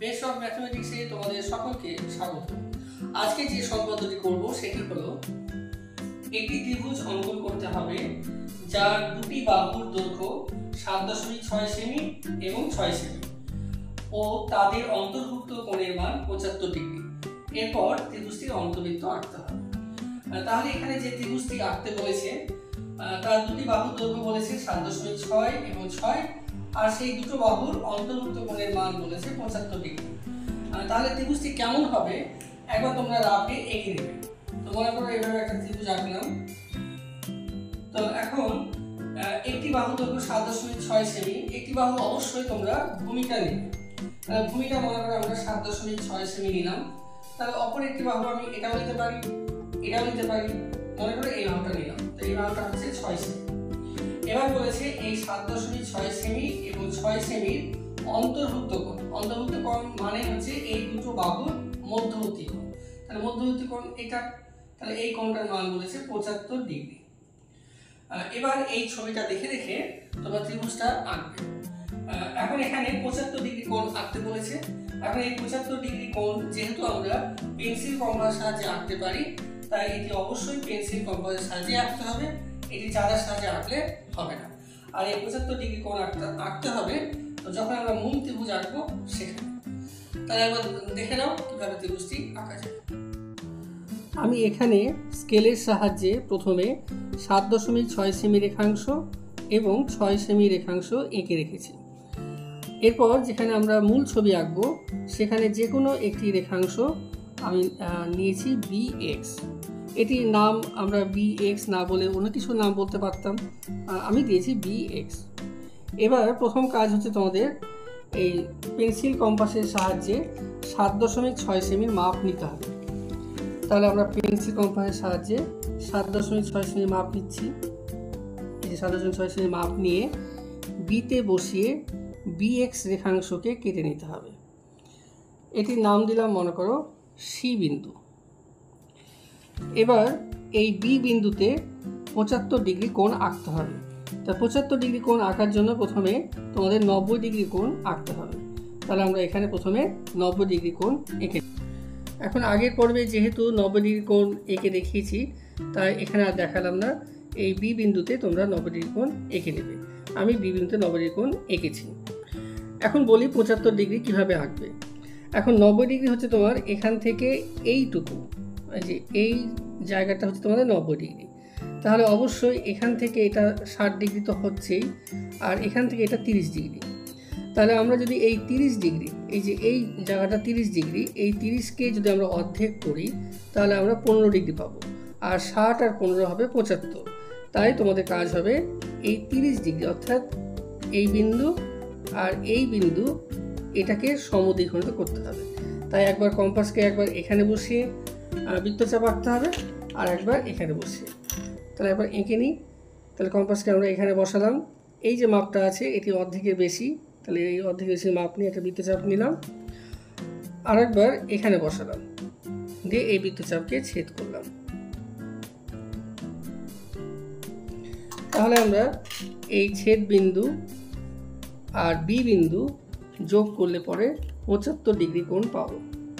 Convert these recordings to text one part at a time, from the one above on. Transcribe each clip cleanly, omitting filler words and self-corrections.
Best of ম্যাথমেটিক্সে তোমাদের সকলকে স্বাগত। আজকে যে সলভ পদ্ধতি করব সেটি হলো একটি ত্রিভুজ অঙ্কন করতে হবে যার দুটি বাহুর দৈর্ঘ্য 7.6 সেমি এবং 6 সেমি ও তাদের অন্তর্ভুক্ত কোণের মান 75 ডিগ্রি। এরপর ত্রিভুজটির অন্তবৃত্ত আঁকতে হবে। তাহলে এখানে যে ত্রিভুজটি আঁকতে বলেছে তার দুটি বাহুর দৈর্ঘ্য বলেছে 7.6 এবং 6 আর সেই দুটো বাহুর অন্তর্ভুক্ত কোণের মান বলেছে 75 ডিগ্রি। তাহলে ত্রিভুজটি কেমন হবে একবার তোমরা রাফে এঁকে নেবে। তো মনে করো এভাবে একটা ত্রিভুজ আঁকলাম। তো এখন একটি বাহু দৈর্ঘ্য 7.6 সেমি, একটি বাহু অবশ্যই তোমরা ভূমিকা নেবে। ভূমিকা মনে করো আমরা 7.6 সেমি নিলাম। তাহলে অপর একটি বাহু আমি এটাও নিতে পারি, এটাও নিতে পারি। মনে করো এই বাহুটা নিলাম, তো এই বাহুটা হচ্ছে 6 সেমি। এবার বলেছে এই 7.6 সেমি এবং 6 সেমির অন্তর্ভুক্ত কোণ। অন্তর্ভুক্ত কোণ মানে হচ্ছে এই দুটো বাহুর মধ্যবর্তী কোণ। তাহলে মধ্যবর্তী কোণ এটা, তাহলে এই কোণটার মান বলেছে 75 ডিগ্রি। এবার এই ছবিটা দেখে দেখে তোমরা ত্রিভুজটা আঁকবে। এখন এখানে 75 ডিগ্রি কোণ আঁকতে বলেছে। এখন এই 75 ডিগ্রি কোণ যেহেতু আমরা পেন্সিল কম্পাসের সাহায্যে আঁকতে পারি, তাই এটি অবশ্যই পেন্সিল কম্পাসের সাহায্যে আঁকতে হবে, এটি চাঁদার সাহায্যে আঁকলে হবে না। আর এই 75 ডিগ্রি কোণ আঁকতে হবে যখন আমরা মূল ত্রিভুজ আঁকবো সেখানে। তাহলে একবার দেখে নাও কিভাবে ত্রিভুজটি আঁকা যায়। আমি এখানে স্কেলের সাহায্যে প্রথমে 7.6 সেমি রেখাংশ এবং 6 সেমি রেখাংশ এঁকে রেখেছি। এরপর যেখানে আমরা মূল ছবি আঁকবো সেখানে যে কোনো একটি রেখাংশ আমি নিয়েছি bx। এটির নাম আমরা bx না বলে অন্য কিছু নাম বলতে পারতাম, আমি দিয়েছি bx। এবার প্রথম কাজ হচ্ছে তোমাদের এই পেন্সিল কম্পাসের সাহায্যে 7.6 সেমির মাপ নিতে হবে। তাহলে আমরা পেন্সিল কম্পাসের সাহায্যে 7.6 সেমি মাপ নিচ্ছি। এই যে 7.6 সেমি মাপ নিয়ে বিতে বসিয়ে bx রেখাংশকে কেটে নিতে হবে। এটির নাম দিলাম মনে করো সি বিন্দু। এবার এই বি বিন্দুতে 75 ডিগ্রি কোণ আঁকতে হবে। তা 75 ডিগ্রি কোণ আঁকার জন্য প্রথমে তোমাদের 90 ডিগ্রি কোণ আঁকতে হবে। তাহলে আমরা এখানে প্রথমে 90 ডিগ্রি কোণ এঁকে। এখন আগের পর্বে যেহেতু 90 ডিগ্রি কোণ এঁকে দেখিয়েছি তাই এখানে আর দেখালাম না। এই বি বিন্দুতে তোমরা 90 ডিগ্রি কোণ এঁকে নেবে। আমি বি বিন্দুতে 90 ডিগ্রি কোণ এঁকেছি। এখন বলি 75 ডিগ্রি কিভাবে আঁকবে। এখন 90 ডিগ্রি হচ্ছে তোমার এখান থেকে এইটুকু, যে এই জায়গাটা হচ্ছে তোমাদের 90 ডিগ্রি। তাহলে অবশ্যই এখান থেকে এটা 60 ডিগ্রি তো হচ্ছেই, আর এখান থেকে এটা 30 ডিগ্রি। তাহলে আমরা যদি এই 30 ডিগ্রি, এই যে এই জায়গাটা 30 ডিগ্রি, এই 30কে যদি আমরা অর্ধেক করি তাহলে আমরা 15 ডিগ্রি পাবো, আর 60 আর 15 হবে 75। তাই তোমাদের কাজ হবে এই 30 ডিগ্রি অর্থাৎ এই বিন্দু আর এই বিন্দু এটাকে সমদ্বিখণ্ডিত করতে হবে। তাই একবার কম্পাসকে একবার এখানে বসিয়ে বৃত্তচাপ আঁকতে হবে আর একবার এখানে বসিয়ে। তাহলে একবার এঁকে নিই। তাহলে কম্পাসকে আমরা এখানে বসালাম। এই যে মাপটা আছে এটি অর্ধেকের বেশি, তাহলে এই অর্ধেকের বেশি মাপ নিয়ে একটা বৃত্তচাপ নিলাম। আর একবার এখানে বসালাম, দিয়ে এই বৃত্তচাপকে ছেদ করলাম। তাহলে আমরা এই ছেদ বিন্দু আর বি বিন্দু যোগ করলে পরে 75 ডিগ্রি কোণ পাবো।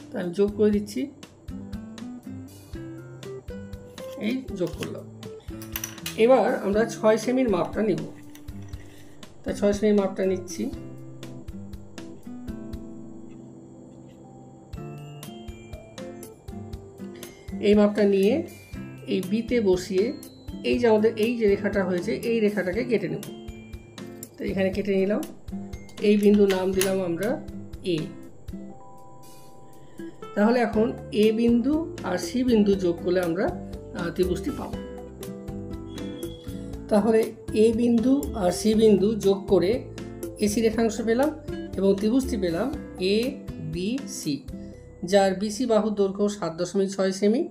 তাই আমি যোগ করে দিচ্ছি, এই যোগ করলাম। এবার আমরা 6 সেমির মাপটা নিব। তাই 6 সেমির মাপটা নিচ্ছি। এই মাপটা নিয়ে এই বিতে বসিয়ে এই যে আমাদের এই যে রেখাটা হয়েছে এই রেখাটাকে কেটে নেব। তো এখানে কেটে নিলাম। এই বিন্দু নাম দিলাম আমরা এ। তাহলে এখন এ বিন্দু আর সি বিন্দু যোগ করলে আমরা ত্রিভুজটি পাব। তাহলে এ বিন্দু আর সি বিন্দু যোগ করে এসি রেখাংশ পেলাম এবং ত্রিভুজটি পেলাম এ বি সি, যার বিসি বাহুর দৈর্ঘ্য 7.6 সেমি,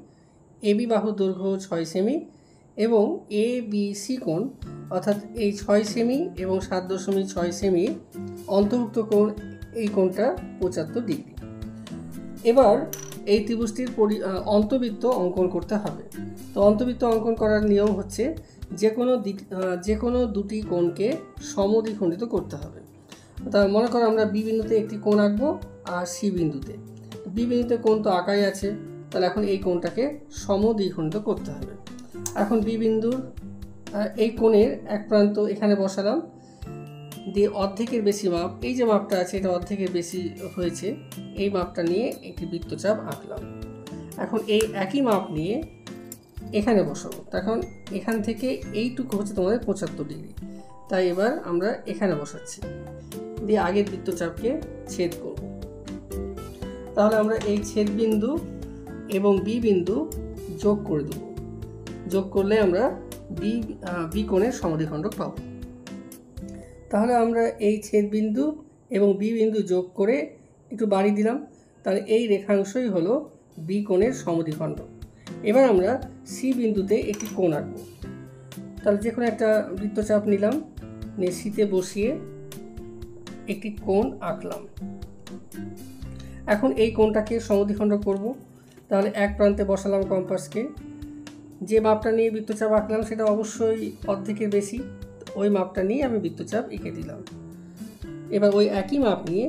এবি বাহুর দৈর্ঘ্য 6 সেমি এবং এ বি সি কোণ অর্থাৎ এই 6 সেমি এবং 7.6 সেমি অন্তর্ভুক্ত কোণ, এই কোণটা 75 ডিগ্রি। এবার এই ত্রিভুজটির অন্তবৃত্ত অঙ্কন করতে হবে। তো অন্তবৃত্ত অঙ্কন করার নিয়ম হচ্ছে যে কোনো দুটি কোণকে সমদ্বিখণ্ডিত করতে হবে। তা মনে করো আমরা বি বিন্দুতে একটি কোণ আঁকবো আর সি বিন্দুতে। বি বিন্দুতে কোণ তো আঁকাই আছে, তাহলে এখন এই কোণটাকে সমদ্বিখণ্ডিত করতে হবে। এখন বি বিন্দুর এই কোণের এক প্রান্ত এখানে বসালাম, দিয়ে অর্ধেকের বেশি মাপ, এই যে মাপটা আছে এটা অর্ধেকের বেশি হয়েছে, এই মাপটা নিয়ে একটি বৃত্তচাপ আঁকলাম। এখন এই একই মাপ নিয়ে এখানে বসাবো। তখন এখান থেকে এইটুকু হচ্ছে তোমাদের 75 ডিগ্রি, তাই এবার আমরা এখানে বসাচ্ছি, দিয়ে আগের বৃত্তচাপকে ছেদ করব। তাহলে আমরা এই ছেদ বিন্দু এবং বি বিন্দু যোগ করে দেব। যোগ করলে আমরা বি কোণের সমদ্বিখণ্ডক পাব। তাহলে আমরা এই ছেদ বিন্দু এবং বি বিন্দু যোগ করে একটু বাড়ি দিলাম, তাহলে এই রেখাংশই হলো বি কোণের সমদ্বিখণ্ডক। এবার আমরা সি বিন্দুতে একটি কোণ আঁকব। তাহলে যে কোনো একটা বৃত্তচাপ নিলাম, নিয়ে সিতে বসিয়ে একটি কোণ আঁকলাম। এখন এই কোণটাকে সমদ্বিখণ্ডক করব। তাহলে এক প্রান্তে বসালাম কম্পাসকে, যে মাপটা নিয়ে বৃত্তচাপ আঁকলাম সেটা অবশ্যই অর্ধেকের বেশি, ওই মাপটা নিয়ে আমি বৃত্তচাপ এঁকে দিলাম। এবার ওই একই মাপ নিয়ে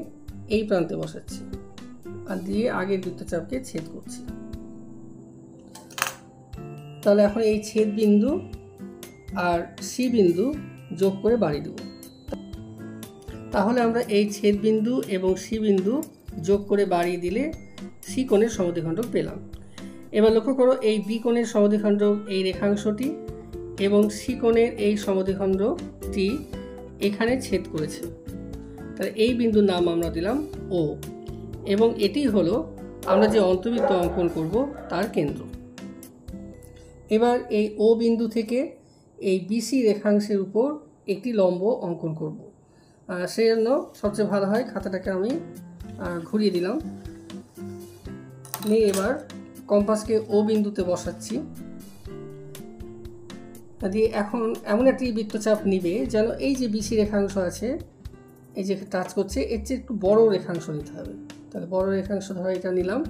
এই প্রান্তে বসাচ্ছি আর দিয়ে আগের বৃত্তচাপকে ছেদ করছি। তাহলে এখন এই ছেদ বিন্দু আর সি বিন্দু যোগ করে বাড়ি দেব। তাহলে আমরা এই ছেদ বিন্দু এবং সি বিন্দু যোগ করে বাড়িয়ে দিলে সি কোণের সমদ্বিখণ্ডক পেলাম। এবার লক্ষ্য করো, এই বি কোণের সমদ্বিখণ্ডক এই রেখাংশটি এবং সি কোণের এই সমদ্বিখণ্ডকটি এখানে ছেদ করেছে। তাহলে এই বিন্দুর নাম আমরা দিলাম ও, এবং এটি হলো আমরা যে অন্তর্বৃত্ত অঙ্কন করব তার কেন্দ্র। এবার এই ও বিন্দু থেকে এই বিসি রেখাংশের উপর একটি লম্ব অঙ্কন করব। সেই জন্য সবচেয়ে ভালো হয় খাতাটাকে আমি ঘুরিয়ে দিলাম, নিয়ে এবার কম্পাসকে ও বিন্দুতে বসাচ্ছি, দিয়ে এখন এমন একটি বৃত্তচাপ নিবে যেন এই যে বিসি রেখাংশ আছে এই যে টাচ করছে এর চেয়ে একটু বড় রেখাংশ নিতে হবে। তাহলে বড় রেখাংশ ধরো এটা নিলাম,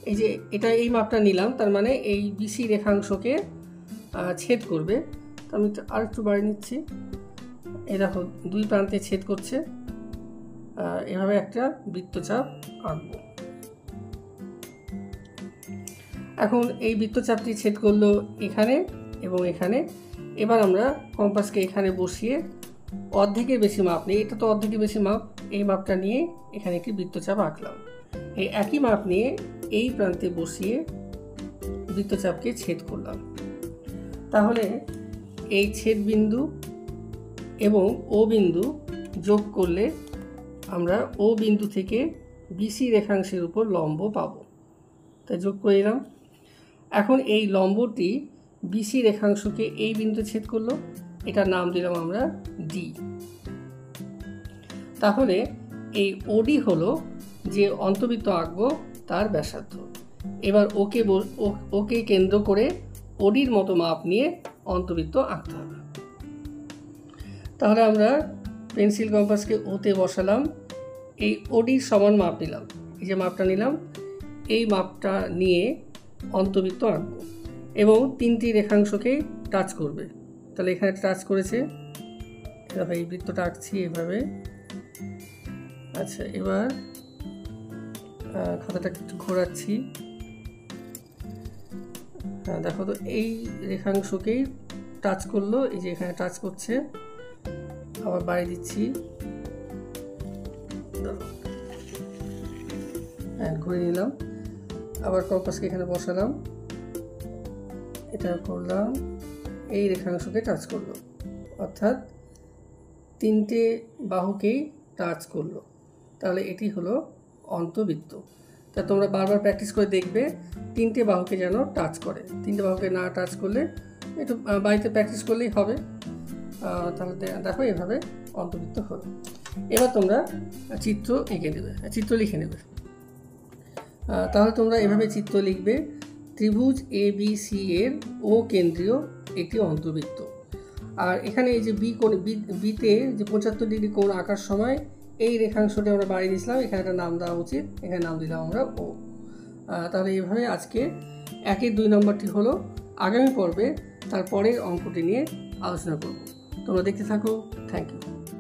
এই যে এটা এই মাপটা নিলাম, তার মানে এই বিসি রেখাংশকে ছেদ করবে। তো আমি আর একটু বাড়িয়ে নিচ্ছি, এই দেখো দুই প্রান্তে ছেদ করছে, এভাবে একটা বৃত্তচাপ আঁকবো। এখন এই বৃত্তচাপটি ছেদ করলো এখানে এবং এখানে। এবার আমরা কম্পাসকে এখানে বসিয়ে অর্ধেকের বেশি মাপ নিয়ে, এটা তো অর্ধেকের বেশি মাপ, এই মাপটা নিয়ে এখানে একটি বৃত্তচাপ আঁকলাম। এই একই মাপ নিয়ে এই প্রান্তে বসিয়ে বৃত্তচাপকে ছেদ করলাম। তাহলে এই ছেদ বিন্দু এবং ও বিন্দু যোগ করলে আমরা ও বিন্দু থেকে বিসি রেখাংশের উপর লম্ব পাব। তাই যোগ করে দিলাম। এখন এই লম্বটি বিসি রেখাংশকে এই বিন্দু ছেদ করলো, এটার নাম দিলাম আমরা ডি। তাহলে এই ওডি হলো যে অন্তর্বৃত্ত আঁকবো তার ব্যাসার্ধ। এবার ওকে কেন্দ্র করে ওডির মতো মাপ নিয়ে অন্তর্বৃত্ত আঁকতে হবে। তাহলে আমরা পেন্সিল কম্পাসকে ওতে বসালাম, এই ওডির সমান মাপ নিলাম, এই যে মাপটা নিলাম এই মাপটা নিয়ে অন্তর্বৃত্ত আঁকবো এবং তিনটি রেখাংশকে টাচ করবে। তাহলে এখানে টাচ করেছে, এভাবে এই বৃত্তটা আঁকছি এভাবে। আচ্ছা, এবার খাতাটাকে একটু ঘোরাচ্ছি, দেখো তো এই রেখাংশকেই টাচ করলো, এই যে এখানে টাচ করছে, আবার বাড়িয়ে দিচ্ছি, ঘুরিয়ে নিলাম, আবার কম্পাসকে এখানে বসালাম, এটা করলাম, এই রেখাংশকে টাচ করলো, অর্থাৎ তিনটে বাহুকেই টাচ করলো। তাহলে এটি হলো অন্তর্বৃত্ত। তা তোমরা বারবার প্র্যাকটিস করে দেখবে তিনটে বাহুকে যেন টাচ করে, তিনটে বাহুকে না টাচ করলে একটু বাড়িতে প্র্যাকটিস করলেই হবে। তাহলে দেখো এভাবে অন্তর্বৃত্ত হলো। এবার তোমরা চিত্র এঁকে দেবে, চিত্র লিখে নেবে। তাহলে তোমরা এভাবে চিত্র লিখবে, ত্রিভুজ এ বি সি এর ও কেন্দ্রীয় একটি অন্তর্বৃত্ত। আর এখানে এই যে বিতে যে 75 ডিগ্রি কোণ আঁকার সময় এই রেখাংশটি আমরা বাড়িয়ে দিয়েছিলাম, এখানে একটা নাম দেওয়া উচিত, এখানে নাম দিলাম আমরা ও। তাহলে এইভাবে আজকে 1-2 নম্বরটি হলো। আগামী পর্বে তারপরের অঙ্কটি নিয়ে আলোচনা করব। তোমরা দেখতে থাকো। Thank you.